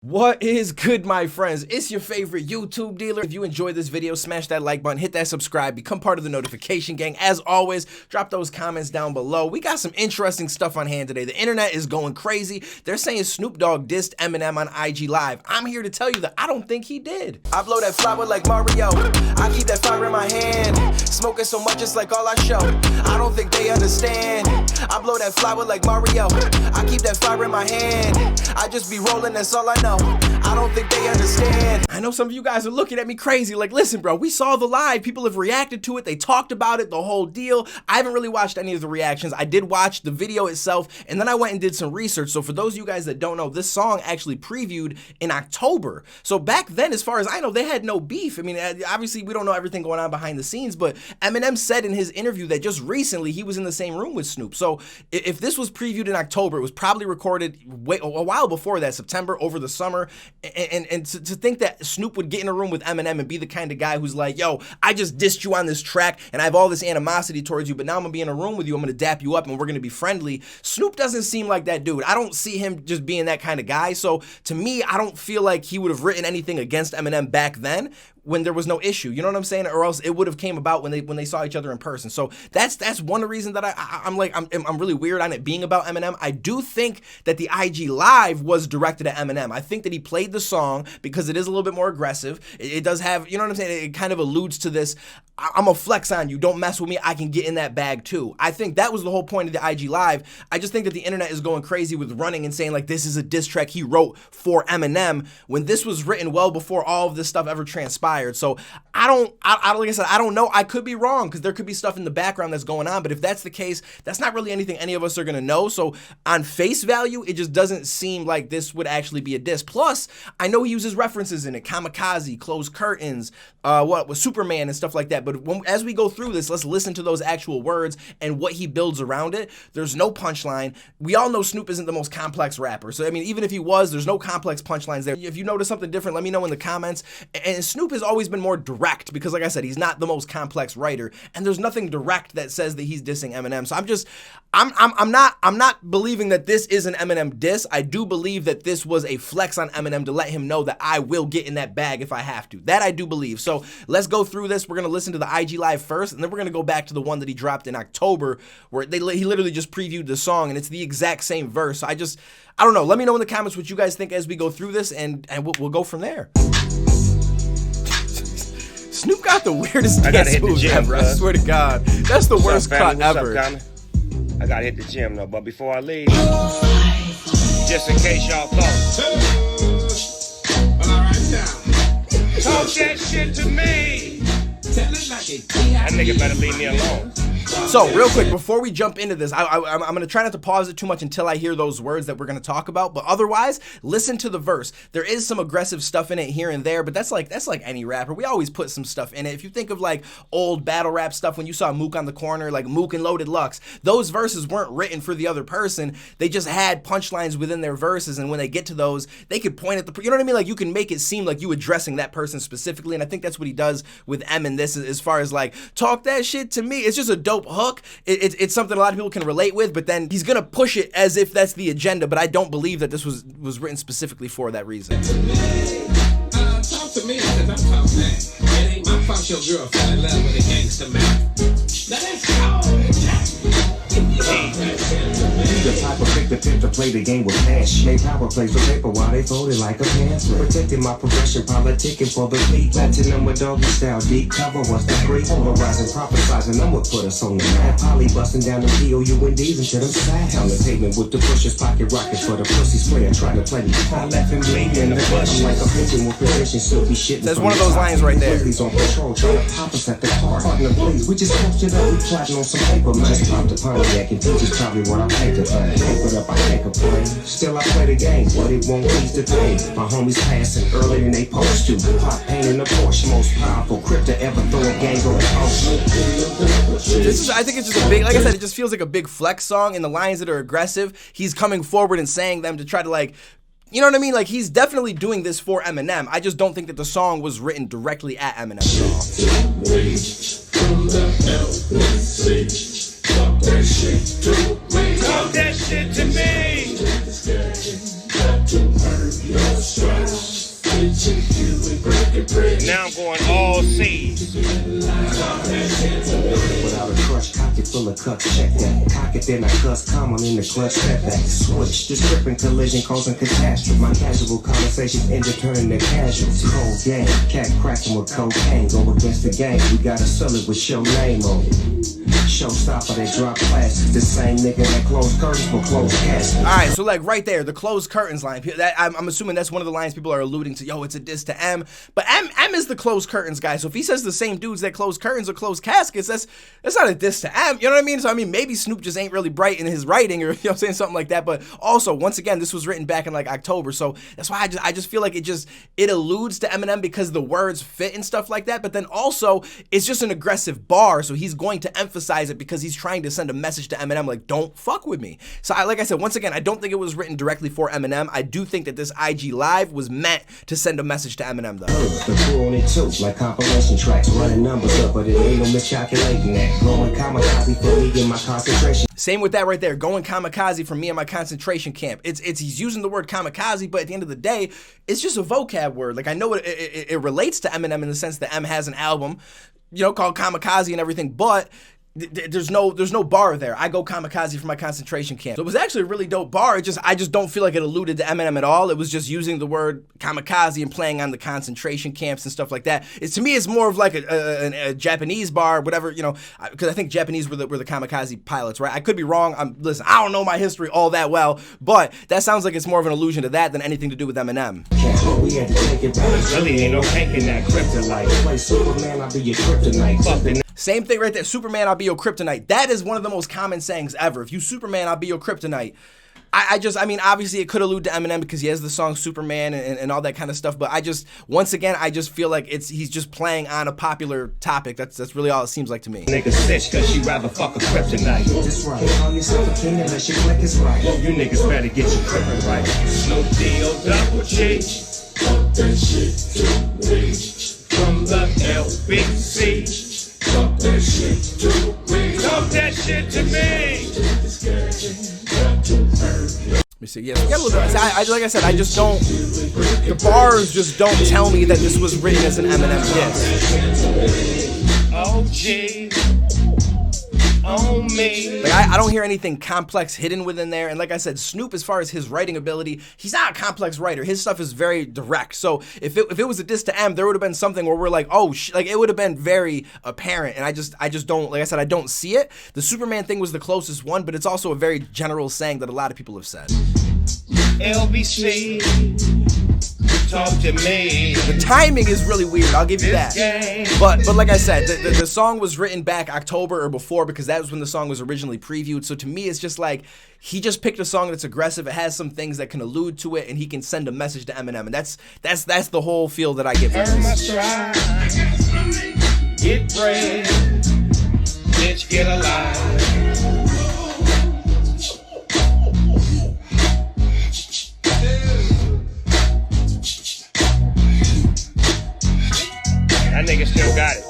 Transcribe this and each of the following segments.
What is good, my friends? It's your favorite YouTube dealer. If you enjoyed this video, smash that like button, hit that subscribe, become part of the notification gang. As always, drop those comments down below. We got some interesting stuff on hand today. The internet is going crazy. They're saying Snoop Dogg dissed Eminem on IG Live. I'm here to tell you that I don't think he did. I blow that flower like Mario. I keep that fire in my hand. Smoking so much it's like all I show. I don't think they understand. I blow that flower like Mario. I keep that fire in my hand. I just be rolling, that's all I know. I don't think they understand. I know some of you guys are looking at me crazy like, listen bro, we saw the live, people have reacted to it, they talked about it, the whole deal. I haven't really watched any of the reactions. I did watch the video itself, and then I went and did some research. So for those of you guys that don't know, this song actually previewed in October. So back then, as far as I know, they had no beef. I mean, obviously we don't know everything going on behind the scenes, but Eminem said in his interview that just recently he was in the same room with Snoop. So if this was previewed in October, it was probably recorded a while before that, September, over the summer. And to think that Snoop would get in a room with Eminem and be the kind of guy who's like, yo, I just dissed you on this track and I have all this animosity towards you, but now I'm gonna be in a room with you, I'm gonna dap you up and we're gonna be friendly. Snoop doesn't seem like that dude. I don't see him just being that kind of guy. So to me, I don't feel like he would have written anything against Eminem back then when there was no issue, you know what I'm saying? Or else it would have came about when they saw each other in person. So that's one reason that I'm really weird on it being about Eminem. I do think that the IG Live was directed at Eminem. I think that he played the song because it is a little bit more aggressive. It does have, you know what I'm saying? It kind of alludes to this, I'm a flex on you, don't mess with me, I can get in that bag too. I think that was the whole point of the IG Live. I just think that the internet is going crazy with running and saying like this is a diss track he wrote for Eminem when this was written well before all of this stuff ever transpired. So like I said, I don't know. I could be wrong because there could be stuff in the background that's going on. But if that's the case, that's not really anything any of us are going to know. So on face value, it just doesn't seem like this would actually be a diss. Plus, I know he uses references in it. Kamikaze, Closed Curtains, with Superman and stuff like that. But as we go through this, let's listen to those actual words and what he builds around it. There's no punchline. We all know Snoop isn't the most complex rapper. So, I mean, even if he was, there's no complex punchlines there. If you notice something different, let me know in the comments. And Snoop has always been more direct because, like I said, he's not the most complex writer, and there's nothing direct that says that he's dissing Eminem. So I'm not believing that this is an Eminem diss. I do believe that this was a flex on Eminem to let him know that I will get in that bag if I have to. That I do believe. So let's go through this. We're gonna listen to the IG Live first, and then we're gonna go back to the one that he dropped in October, where he literally just previewed the song, and it's the exact same verse. So I don't know. Let me know in the comments what you guys think as we go through this, and we'll go from there. Snoop got the weirdest dance moves ever, I swear to God. That's the worst cut ever. I gotta hit the gym though, but before I leave, just in case y'all thought, talk that shit to me. That nigga better leave me alone. So real quick, before we jump into this, I'm going to try not to pause it too much until I hear those words that we're going to talk about. But otherwise, listen to the verse. There is some aggressive stuff in it here and there, but that's like any rapper. We always put some stuff in it. If you think of like old battle rap stuff, when you saw Mook on the corner, like Mook and Loaded Lux, those verses weren't written for the other person. They just had punchlines within their verses, and when they get to those, they could point at the, you know what I mean? Like you can make it seem like you addressing that person specifically, and I think that's what he does with M in this, as far as like, talk that shit to me. It's just a dope hook. It's something a lot of people can relate with, but then he's gonna push it as if that's the agenda, but I don't believe that this was written specifically for that reason. Talk to me because I'm talking back. It ain't my fault your girl fell in love with a gangster man. Now that's all. The type of pick attempt to play the game with passion. Made power plays with paper while they folded like a pamphlet. Protecting my progression, politicking for the fleet. Platinum with doggy style, deep cover was the free. Polarizing, prophesizing, them would put us on the map. Polly busting down the POUNDs into them sacks. On the pavement with the pushers, pocket rockets for the pussies player trying to play me. I left him bleeding in the bush. I'm like a pigeon with position, silky shit. That's one of those lines right there. He's on patrol, trying to pop us at the car. Partner, please, we just captured up. We plotting on some paper. We just popped a Pontiac and teachers probably what I think of. Paper up, I take a play. Still I play the game, but it won't ease the pain. My homies passing earlier than they supposed to. Pop pain in the Porsche, most powerful crip to ever throw a gang on the I think it's just a big, like I said, it just feels like a big flex song, and the lines that are aggressive, he's coming forward and saying them to try to like, you know what I mean? Like he's definitely doing this for Eminem. I just don't think that the song was written directly at Eminem Talk that shit to me. Talk that shit to me. Got to earn your stride. now I'm going all C's. Without a crush, cock it full of cups, check that. Cock it, then I cuss, come on in the clutch, step back, switch. This tripping collision causing catastrophe. My casual conversations end up turning to casuals. Cold game, cat cracking with cocaine. Go against the game, we gotta sell it with your name on it. Showstopper, they drop class. The same nigga that closed curtains for closed caskets. Alright, so like right there, the closed curtains line. I'm assuming that's one of the lines people are alluding to. Yo, it's a diss to M. But M is the closed curtains guy. So if he says the same dudes that close curtains or close caskets, that's not a diss to M. You know what I mean? So I mean, maybe Snoop just ain't really bright in his writing, or you know what I'm saying, something like that. But also, once again, this was written back in like October, so that's why I just feel like it alludes to Eminem because the words fit and stuff like that. But then also, it's just an aggressive bar, so he's going to emphasize it because he's trying to send a message to Eminem like, don't fuck with me. So like I said, once again, I don't think it was written directly for Eminem. I do think that this IG Live was meant to send a message to Eminem though. The crew on it too, like compilation tracks, running numbers up, but it ain't no miscalculating that. Going kamikaze for me in my concentration. Same with that right there, going kamikaze from me and my concentration camp. He's using the word kamikaze, but at the end of the day, it's just a vocab word. Like I know it relates to Eminem in the sense that M has an album, you know, called Kamikaze and everything, but there's no bar there. I go kamikaze for my concentration camp. So it was actually a really dope bar. I just don't feel like it alluded to Eminem at all. It was just using the word kamikaze and playing on the concentration camps and stuff like that. To me, it's more of like a Japanese bar, whatever, you know, because I think Japanese were the kamikaze pilots, right? I could be wrong. Listen, I don't know my history all that well, but that sounds like it's more of an allusion to that than anything to do with Eminem. Really ain't no cake in that kryptonite. Play Superman, I'll be your kryptonite. Same thing right there. Superman, I'll be your kryptonite. That is one of the most common sayings ever. If you Superman, I'll be your kryptonite. I mean, obviously it could allude to Eminem because he has the song Superman and all that kind of stuff. But once again, I just feel like he's just playing on a popular topic. That's really all it seems like to me. Niggas snitch cause you rather fuck a kryptonite. That's right. Call yourself a king unless your click is right. You niggas better get your crippin' right. Snoop Dogg, talk that shit to me. From the LBC. Talk that shit to me. Talk that shit to me. Let me see. Yeah, forget a little bit. Like I said, I just don't. The bars just don't tell me that this was written as an Eminem diss. Oh, gee. On me. Like I don't hear anything complex hidden within there. And like I said, Snoop, as far as his writing ability, he's not a complex writer. His stuff is very direct. So if it was a diss to M, there would have been something where we're like, oh, like it would have been very apparent. And I just don't, like I said, I don't see it. The Superman thing was the closest one, but it's also a very general saying that a lot of people have said. LBC, talk to me. The timing is really weird, I'll give you that. But like I said, the song was written back October or before because that was when the song was originally previewed. So to me, it's just like he just picked a song that's aggressive. It has some things that can allude to it, and he can send a message to Eminem. And that's the whole feel that I get from this. Get brave, bitch, get alive. That nigga still got it.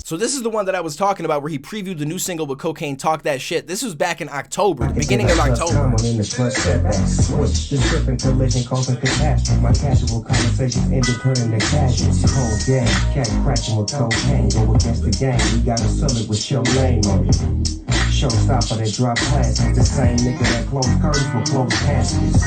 So this is the one that I was talking about where he previewed the new single with Cocaine Talk That Shit. This was back in October, the beginning of October. Switch, this tripping collision causing catastrophe. My casual conversations ended turning to casuals. Cold game, cat cracking with cocaine. Go against the game, we gotta sell it with your name on it. Showstopper, they drop class. It's the same nigga that close curtains for close caskets.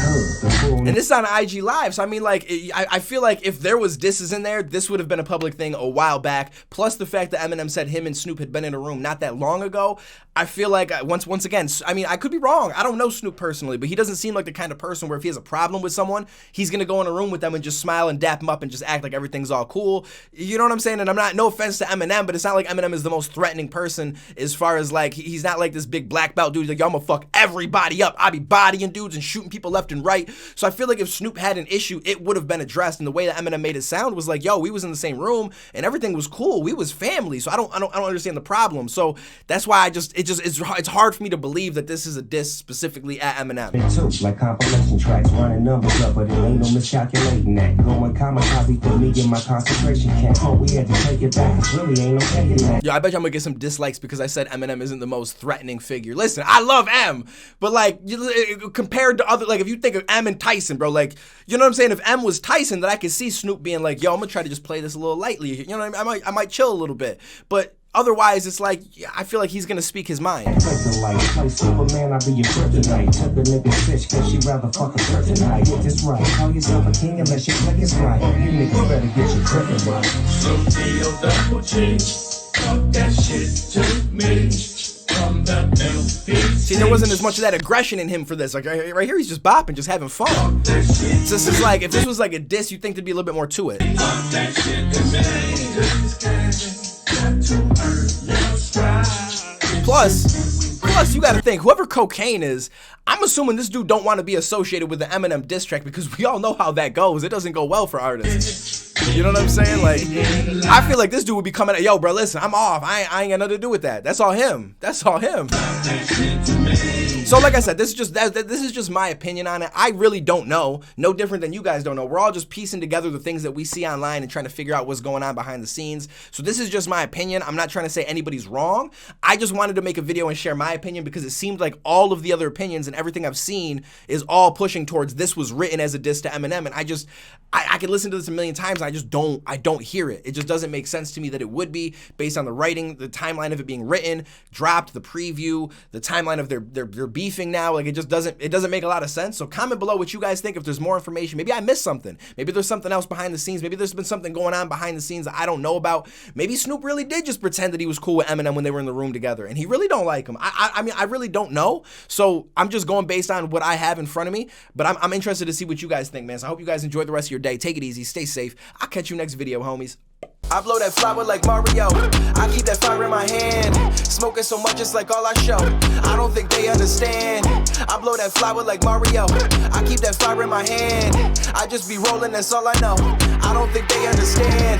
And this is on IG Live, so I mean, like, I feel like if there was disses in there, this would have been a public thing a while back. Plus the fact that Eminem said him and Snoop had been in a room not that long ago. I feel like once again, I mean, I could be wrong. I don't know Snoop personally, but he doesn't seem like the kind of person where if he has a problem with someone, he's gonna go in a room with them and just smile and dap them up and just act like everything's all cool. You know what I'm saying? And I'm not, no offense to Eminem, but it's not like Eminem is the most threatening person as far as like, he's not like this big black belt dude. He's like, yo, I'm gonna fuck everybody up. I be bodying dudes and shooting people left and right. So I feel like if Snoop had an issue, it would have been addressed. And the way that Eminem made it sound was like, yo, we was in the same room and everything was cool. We was family. So I don't understand the problem. So that's why it's hard for me to believe that this is a diss specifically at Eminem. Like compilation tracks, running numbers up, but it ain't no miscalculating that. Going kamikaze for me in my concentration camp. Oh, we had to take it back. Really ain't no taking that. Yo, I bet you I'm gonna get some dislikes because I said Eminem isn't the most threatening threatening figure. Listen, I love M, but like compared to other, like if you think of M and Tyson, bro, like, you know what I'm saying? If M was Tyson, then I could see Snoop being like, yo, I'm gonna try to just play this a little lightly. You know what I mean? I might chill a little bit, but otherwise, it's like, I feel like he's gonna speak his mind. Play Superman, I be your kryptonite. Took the nigga bitch, cause she rather fuck a kryptonite. Get this right, call yourself a king unless your click is right. You niggas better get your crippin' right. Snoop D-O talk that shit to me. From the LBC. See, there wasn't as much of that aggression in him for this. Like right here, he's just bopping, just having fun. So this is like, if this was like a diss, you'd think there'd be a little bit more to it. Plus, you gotta think, whoever Cocaine is, I'm assuming this dude don't want to be associated with the Eminem diss track because we all know how that goes. It doesn't go well for artists. You know what I'm saying? Like, I feel like this dude would be coming at, yo, bro, listen, I'm off. I ain't got nothing to do with that. That's all him. That's all him. So like I said, this is just my opinion on it. I really don't know. No different than you guys don't know. We're all just piecing together the things that we see online and trying to figure out what's going on behind the scenes. So this is just my opinion. I'm not trying to say anybody's wrong. I just wanted to make a video and share my opinion because it seemed like all of the other opinions and everything I've seen is all pushing towards this was written as a diss to Eminem. And I could listen to this a million times. I don't hear it. It just doesn't make sense to me that it would be based on the writing, the timeline of it being written, dropped, the preview, the timeline of their beefing now. Like, it doesn't make a lot of sense. So comment below what you guys think. If there's more information, maybe I missed something. Maybe there's something else behind the scenes. Maybe there's been something going on behind the scenes that I don't know about. Maybe Snoop really did just pretend that he was cool with Eminem when they were in the room together and he really don't like him. I mean, I really don't know. So I'm just going based on what I have in front of me, but I'm interested to see what you guys think, man. So I hope you guys enjoy the rest of your day. Take it easy. Stay safe. I'll catch you next video, homies. I blow that flower like Mario. I keep that fire in my hand. Smoking so much it's like all I show. I don't think they understand. I blow that flower like Mario. I keep that fire in my hand. I just be rolling, that's all I know. I don't think they understand.